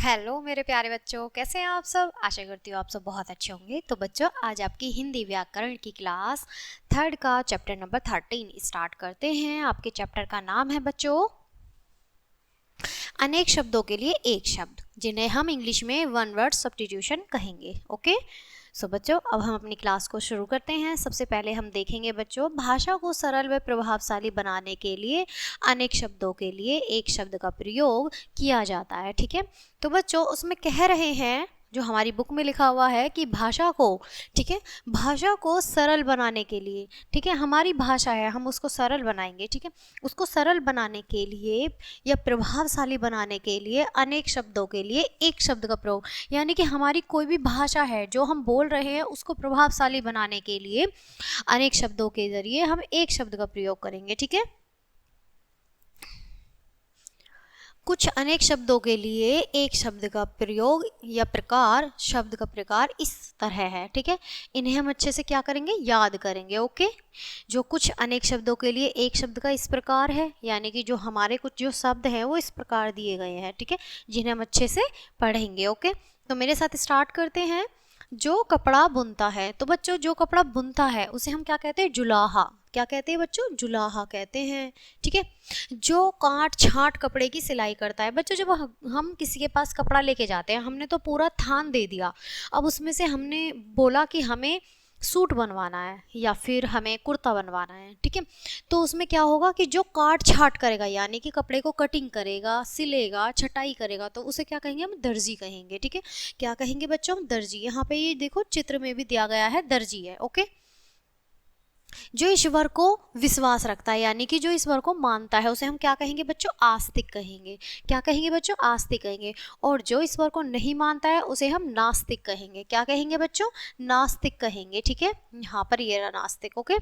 Hello मेरे प्यारे बच्चों, कैसे हैं आप सब। आशा करती हूँ आप सब बहुत अच्छे होंगे। तो बच्चों, आज आपकी हिंदी व्याकरण की क्लास 3rd का चैप्टर नंबर 13 स्टार्ट करते हैं। आपके चैप्टर का नाम है बच्चों अनेक शब्दों के लिए एक शब्द, जिन्हें हम इंग्लिश में वन वर्ड सब्स्टिट्यूशन कहेंगे। ओके, सो बच्चों, अब हम अपनी क्लास को शुरू करते हैं। सबसे पहले हम देखेंगे बच्चों, भाषा को सरल व प्रभावशाली बनाने के लिए अनेक शब्दों के लिए एक शब्द का प्रयोग किया जाता है। ठीक है, तो बच्चों उसमें कह रहे हैं, जो हमारी बुक में लिखा हुआ है कि भाषा को, ठीक है, भाषा को सरल बनाने के लिए, ठीक है, हमारी भाषा है, हम उसको सरल बनाएंगे। ठीक है, उसको सरल बनाने के लिए या प्रभावशाली बनाने के लिए अनेक शब्दों के लिए एक शब्द का प्रयोग, यानी कि हमारी कोई भी भाषा है जो हम बोल रहे हैं उसको प्रभावशाली बनाने के लिए अनेक शब्दों के जरिए हम एक शब्द का प्रयोग करेंगे। ठीक है, कुछ अनेक शब्दों के लिए एक शब्द का प्रयोग या प्रकार, शब्द का प्रकार इस तरह है। ठीक है, इन्हें हम अच्छे से क्या करेंगे, याद करेंगे। ओके, जो कुछ अनेक शब्दों के लिए एक शब्द का इस प्रकार है, यानी कि जो हमारे कुछ जो शब्द हैं वो इस प्रकार दिए गए हैं। ठीक है, जिन्हें हम अच्छे से पढ़ेंगे। ओके, तो मेरे साथ स्टार्ट करते हैं। जो कपड़ा बुनता है, तो बच्चों जो कपड़ा बुनता है उसे हम क्या कहते हैं, जुलाहा। क्या कहते हैं बच्चों, जुलाहा कहते हैं। ठीक है, जो काट छांट कपड़े की सिलाई करता है, बच्चों जब हम किसी के पास कपड़ा लेके जाते हैं, हमने तो पूरा थान दे दिया, अब उसमें से हमने बोला कि हमें सूट बनवाना है या फिर हमें कुर्ता बनवाना है। ठीक है, तो उसमें क्या होगा कि जो काट छाट करेगा, यानी कि कपड़े को कटिंग करेगा, सिलेगा, छटाई करेगा, तो उसे क्या कहेंगे, हम दर्जी कहेंगे। ठीक है, क्या कहेंगे बच्चों, हम दर्जी। यहाँ पे ये देखो चित्र में भी दिया गया है, दर्जी है। ओके, जो ईश्वर को विश्वास रखता है, यानी कि जो ईश्वर को मानता है, उसे हम क्या कहेंगे बच्चों, आस्तिक कहेंगे। क्या कहेंगे बच्चों, आस्तिक कहेंगे। और जो ईश्वर को नहीं मानता है उसे हम नास्तिक कहेंगे। क्या कहेंगे बच्चों, नास्तिक कहेंगे। ठीक है, यहाँ पर ये रहा नास्तिक। ओके,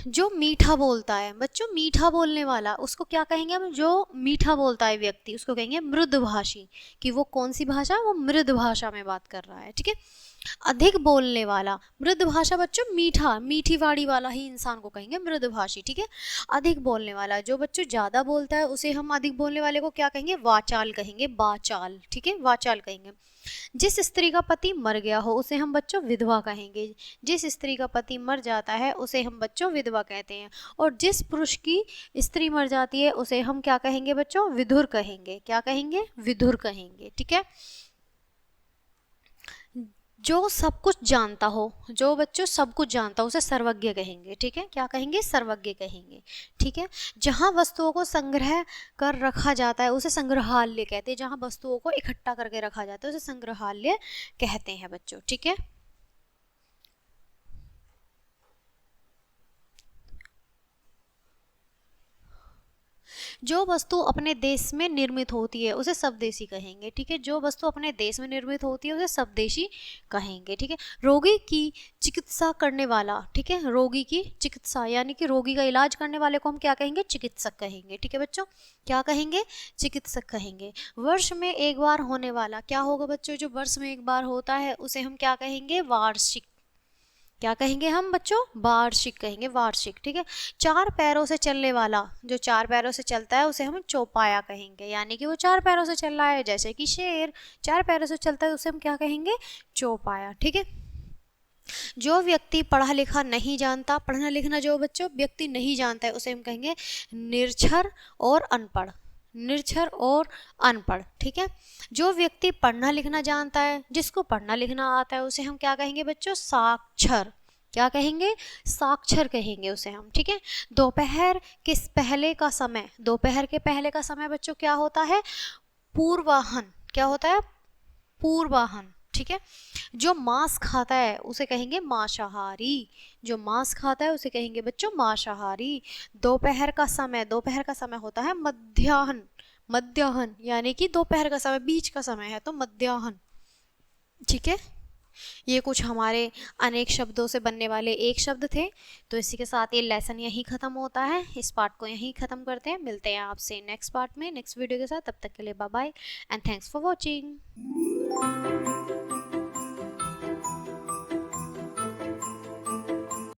जो मीठा बोलता है बच्चों, मीठा बोलने वाला, उसको क्या कहेंगे हम, जो मीठा बोलता है व्यक्ति उसको कहेंगे मृदुभाषी, कि वो कौन सी भाषा, वो मृद भाषा में बात कर रहा है। ठीक है, अधिक बोलने वाला, मृद भाषा बच्चों मीठा, मीठी वाड़ी वाला ही इंसान को कहेंगे मृदभाषी। ठीक है, अधिक बोलने वाला, जो बच्चों ज्यादा बोलता है उसे हम अधिक बोलने वाले को क्या कहेंगे, वाचाल कहेंगे, बाचाल। ठीक है, वाचाल कहेंगे। जिस स्त्री का पति मर गया हो उसे हम बच्चों विधवा कहेंगे। जिस स्त्री का पति मर जाता है उसे हम बच्चों विधवा कहते हैं। और जिस पुरुष की स्त्री मर जाती है उसे हम क्या कहेंगे बच्चों, विधुर कहेंगे। क्या कहेंगे, विधुर कहेंगे। ठीक है, जो सब कुछ जानता हो, जो बच्चों सब कुछ जानता हो उसे सर्वज्ञ कहेंगे। ठीक है, क्या कहेंगे, सर्वज्ञ कहेंगे। ठीक है, जहाँ वस्तुओं को संग्रह कर रखा जाता है उसे संग्रहालय कहते हैं। जहाँ वस्तुओं को इकट्ठा करके रखा जाता है उसे संग्रहालय कहते हैं बच्चों। ठीक है, जो वस्तु अपने देश में निर्मित होती है उसे स्वदेशी कहेंगे। ठीक है, जो वस्तु अपने देश में निर्मित होती है उसे स्वदेशी कहेंगे। ठीक है, रोगी की चिकित्सा करने वाला, ठीक है, रोगी की चिकित्सा यानी कि रोगी का इलाज करने वाले को हम क्या कहेंगे, चिकित्सक कहेंगे। ठीक है बच्चों, क्या कहेंगे, चिकित्सक कहेंगे। वर्ष में एक बार होने वाला क्या होगा बच्चों, जो वर्ष में एक बार होता है उसे हम क्या कहेंगे, वार्षिक। क्या कहेंगे हम बच्चों, वार्षिक कहेंगे, वार्षिक। ठीक है, चार पैरों से चलने वाला, जो चार पैरों से चलता है उसे हम चौपाया कहेंगे, यानी कि वो चार पैरों से चल रहा है, जैसे कि शेर चार पैरों से चलता है उसे हम क्या कहेंगे, चौपाया। ठीक है, जो व्यक्ति पढ़ा लिखा नहीं जानता, पढ़ना लिखना जो बच्चों व्यक्ति नहीं जानता है उसे हम कहेंगे निरक्षर और अनपढ़, निरक्षर और अनपढ़। ठीक है, जो व्यक्ति पढ़ना लिखना जानता है, जिसको पढ़ना लिखना आता है उसे हम क्या कहेंगे बच्चों, साक्षर। क्या कहेंगे, साक्षर कहेंगे उसे हम। ठीक है, दोपहर के पहले का समय, दोपहर के पहले का समय बच्चों क्या होता है, पूर्वाहन। क्या होता है, पूर्वाहन। ठीक है, जो मांस खाता है उसे कहेंगे मांसाहारी, जो मांस खाता है उसे कहेंगे बच्चों मांसाहारी। दोपहर का समय, दोपहर का समय होता है मध्याह्न, मध्याह्न यानी कि दोपहर का समय, बीच का समय है तो मध्याह्न। ठीक है, ये कुछ हमारे अनेक शब्दों से बनने वाले एक शब्द थे। तो इसी के साथ ये लेसन यहीं ख़त्म होता है, इस पार्ट को यहीं ख़त्म करते हैं। मिलते हैं आपसे नेक्स्ट पार्ट में, नेक्स्ट वीडियो के साथ। तब तक के लिए bye bye and thanks for watching.